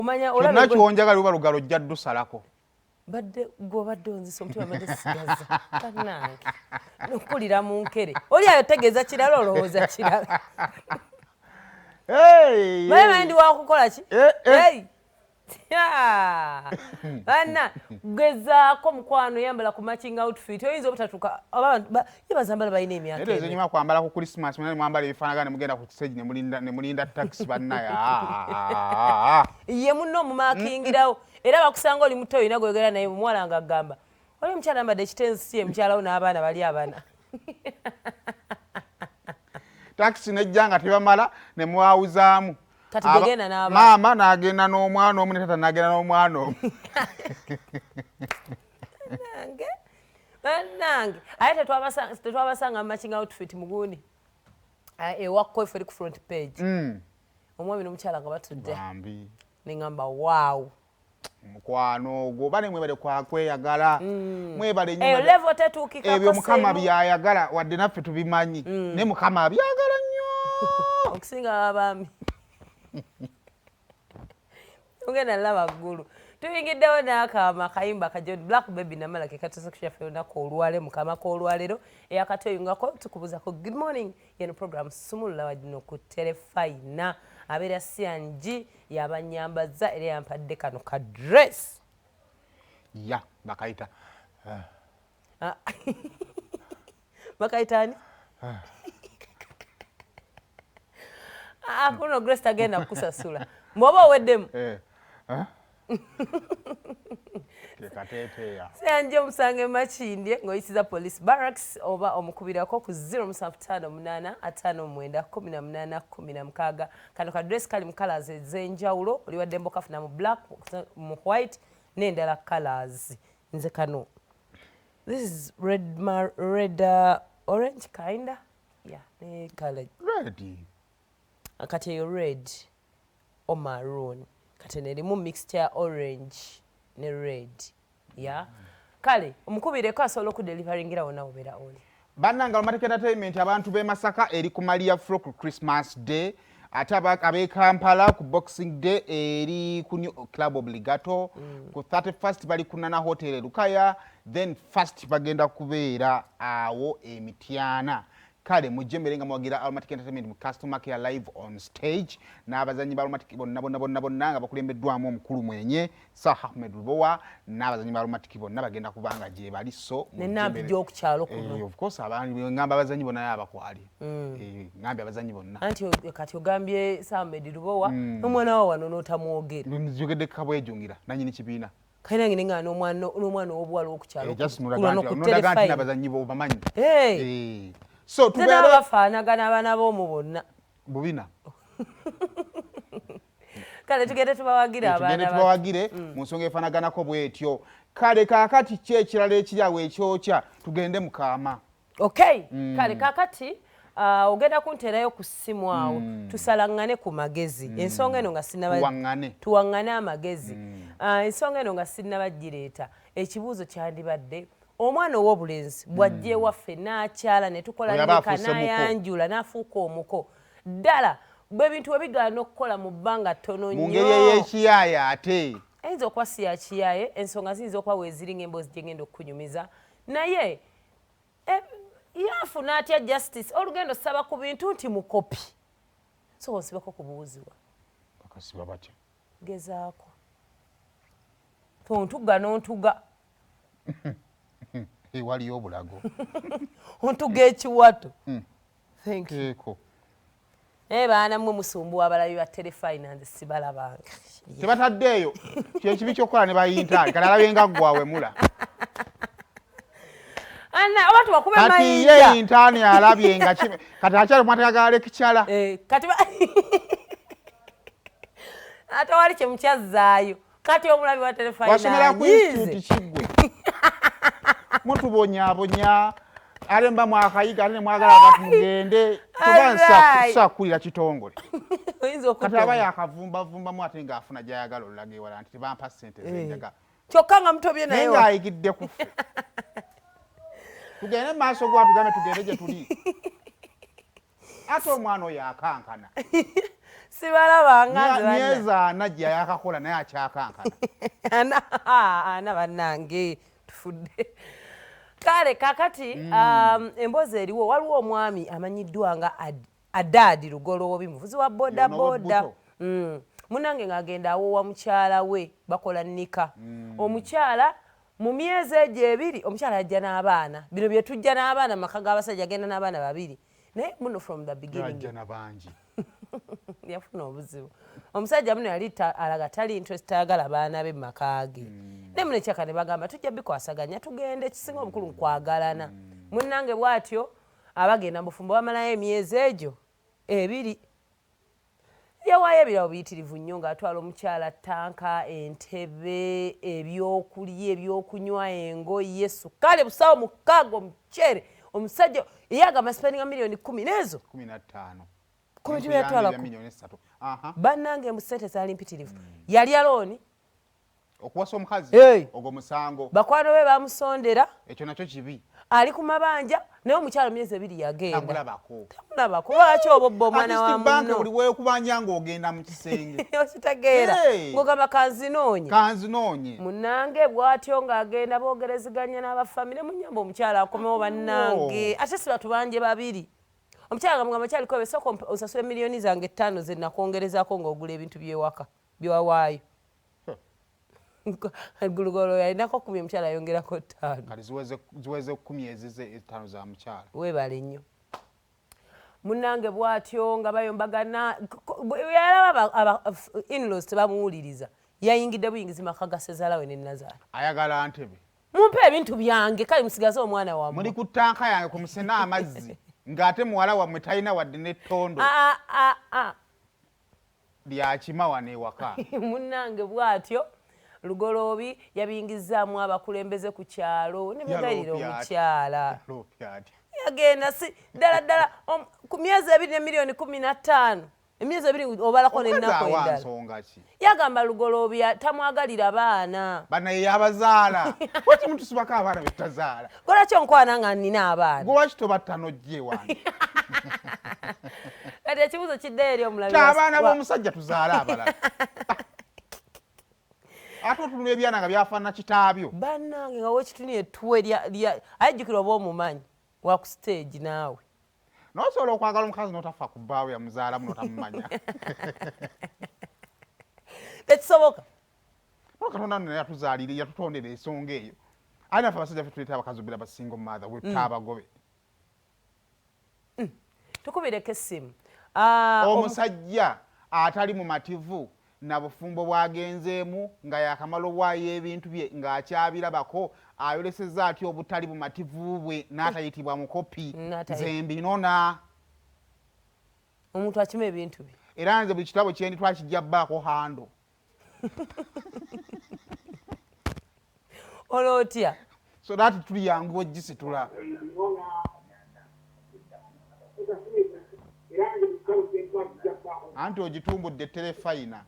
omanya olaba kiwonjaga luba lugalo jjaddu salako badde gobadde onzisa omutima badde sigaza tanange nokulira mu nkere oli ayo tegeeza kirala olowooza kirala baye ndi wakukola ki bana gezaako mukwano yambala ku matching outfit oyinza obutatuuka yebazambala balina emyaka ezo nyuma kwambala ku Christmas mwene mwambala ebifaanagana mugenda ku stage ne mulinda taxi bannaya ye munno omumaakingirawo era bakusanga oli muto olina gwegera naye omuwala nga agamba oli omukyala ambadde ekitensi ye mukyalawo n'abaana bali abana taxi nejja nga tebamala ne mwawuzaamu maama n'agenda n'omwana omu ne tata n'agenda n'omwana omu bannange aye tetwabasanga mu matching outfit mugundi ewakko efe eri ku front page omwami n'omukyala nga batudde neŋŋamba waawu mukwano ogwo oba ne mwebale kwakweyagala mwebale level tetuukikako ebyo mukama byayagala wadde naffe tubimanyi ne mukama abyagala nnyo okusinga abaami ogenda nlaba ggulu tuyingiddewo n'akaama akayimba ka John Black Baby namala ke katuuse kukyaffe olunaku olwale mukama k'olwalero eyakatoyingako tukubuuzako good morning yeno program sumulula wagino ku telefayina abeera siyanji yabanyambaza era yampadde kano ka dress ya bakayita bakayita ani kuno Grace tagenda kukusasula mwoba oweddemu siyanje omusange makindye ng'oyisiza police barracks oba omukubirako ku 0758591816 kano ka dress kali mu colors ez'enjawulo oli wadde mbokafuna mu black mu white n'endala colors nze kano this is red orange kinda yeah ne color red kati eyo red or maroon kati nerimu mixture orange ne red yeah kale omukubireko asobola okudelivaringira wonna obeera oli bannanga Lumatiko Entertainment abantu b'e Masaka eri ku Maria Flo ku Christmas Day ate ab'e Kampala ku Boxing Day eri ku New Club Obligato ku 31st bali ku Nana Hotel Lukaya then first bagenda kubeera awo Emityana kale mujje mbere nga mwagira Lumatiko Entertainment mu customer care live on stage n'abazanyi ba Lumatiko bonna nga bakulembeddwamu omukulu mwenye Sir Ahmed Lubowa n'abazanyi ba Lumatiko bonna bagenda kubanga gye bali so nenambi gy'okukyalo kuno of course abandi ngamba abazanyi bonna yabakwali ngambi abazanyi bonna anti kati ogambye Sir Ahmed Lubowa n'omwana wa wano n'otamwogera njogedde kabwejungira nanyini kibiina kayina ngine nga n'omwana w'obuwala w'okukyalo nodaga nti n'abazanyi bo bamanyi so tubeera bafaanagana abaana b'omu bonna bubina kale tugende tubawagire tubawagire mu nsonga efaanaganako bw'etyo kale kaakati ki ekirala ekiri awo ekyokya tugende mu kaama okay kale kaakati ogenda kunteerayo ku ssimu awo tusalaŋŋane ku magezi ensonga eno nga tuwaŋŋane amagezi ensonga eno nga sinnabagireeta ekibuuzo kyandibadde omwana ow'obulenzi bw'ajja ewaffe n'akyala ne tukola ndeka n'ayanjula n'afuuka omuko ddala bw'ebintu bwe bigaana okukola mu bbanga ttono nnyo mu ngeri ey'ekiyaaye ate eyinza okuba si ya kiyaaye ensonga ziyinza okuba weeziri ng'emboozi gye ngenda okukunyumiza naye yaafuna atya justice olugendo saba ku bintu nti mukopi so onsibako kubuuzibwa bakasiba batya gezaako tontuga n'ontuga waliyo obulago ontuga ekiwato thank you baana mmwe musumbuwa abalabi ba telefinance sibalabanga tebataddeeyo kyekibi kyokkola ne bayintaali kati alabye nga ggwawe mula oba tubakube mayinja kati ye yintaani alabye nga kati akyali mwatayagala lekikyala kati ate wali kyemukyazzaayo kati omulabi wa telefinance wasomera ku institute kiggwe mutubonyaabonya ale mba mwakayiga ate ne mwagala abantu mugende tubansakulira kitongole kati aba yakavumbamu ate ng'afuna gyayagala olulaga ewala nti tebampa ssente zenjaga kyokka nga mutobye naye naye ng'ayigidde ku ffe tugende mu maaso gwa tugambe tugende gye tuli ate omwana oyo akankana sibalabanga myezi ana gye yakakola naye akyakankana ana bannange tufudde kale kakati emboozi eriwo waliwo omwami amanyiddwa nga Adadi Lugoloobi muvuzi wa bodaboda munange ng'agenda awowa mukyala we bakola nnika omukyala mu myezi egyo ebiri omukyala yajja n'abaana bino bye tujja n'abaana mu maka g'abasajja agenda n'abaana babiri naye muno from the beginning yafuna obuzibu omusajja muno yali alaga tali interest tayagala baana be mu maka ge ne muno ekyaka ne bagamba tujja bikwasaganya tugende ekisinga obukulu nkwagalana munnange bw'atyo abagenda bufumbo bamalayo emyezi egyo ebiri yawaayo ebirabo biyitirivu nnyo ng'atwala omukyala tanka entebe ebyokulya ebyokunywa engoye sukaali busawo mukaaga omuceere omusajja eyagamba spendinga miliyoni 10 n'ezo 15 bannange mu ssente zaali mpitirivu yali alooni okuwasa omukazi ogwo musango bakwano be bamusondera ekyo nakyo kibi ali ku mabanja naye omukyalo myezi ebiri yagenda tamulabako lwaki obobba omwana wa munno buli weekubanja ng'ogenda mu kisenge okitegeera ng'ogamba kanzinoonye munnange bw'atyo ng'agenda boogereziganya n'abafamire munyamba omukyala akomewo bannange ate si batubanje babiri omukyala gamugamba kyaliko ebesooka osasula miliyoni zange 5 ze nakwongerezaako ng'ogula ebintu by'ewaka byewawaayo Lugoloobi yalinako 10 omukyala ayongerako 5 kati ziweze 10 ezize 5 za mukyala weebale nnyo munnange bw'atyo nga bayombagana yalaba inlaws tebamuwuliriza yayingidde buyingizi maka ga Ssezaalawe ne Nazaala ayagala ntebe mumpe ebintu byange kale musigaze omwana wammwe muli ku ttanka yange ku musena amazzi ng'ate muwala wammwe talina wadde n'ettondo lyakima wano ewaka munnange bw'atyo Lugoloobi yabingizaamu abakulembeze ku kyalo ne begayirira omukyala yagenda si ddala ku myezi 2 ne miliyoni 15 emyezi 2 obalako n'ennaku endala yagamba Lugoloobi tamwagalira baana bana yabazaala waki muntu sibako abaana betazaala golaki onkwana nga nnina abaana golaki tobatta nojje wange kati ekibuzo kidde eri omulabi abaana b'omusajja tuzaala abalala ate otunula ebyana nga byafaanana kitaabyo bannange nga wekituni ettuwe ayejjukira oba omumanyi wa ku stage naawe nosobola okwagala omukazi n'otafa ku bbaawe yamuzaalamu n'otamumanya tekisoboka katonda nno yatuzaalira yatutondera ensonga eyo ali naffe abasajja ffe tuleeta abakazi obira basinga omumaatha wetaabagobe tukubireko essimu omusajja atali mumativu na bufumbo bwagenzeemu nga yakamala obwayo ebintu bye ng'akyabirabako ayolesezza atya obutali bumativu bwe n'atayitibwa mukopi nze mbinona omuntu akima ebintu bye era nze buli kitabo kyendi twakijja bbaako hando olotya so that tuli yangu ogisitula anti ogitumbudde terefayina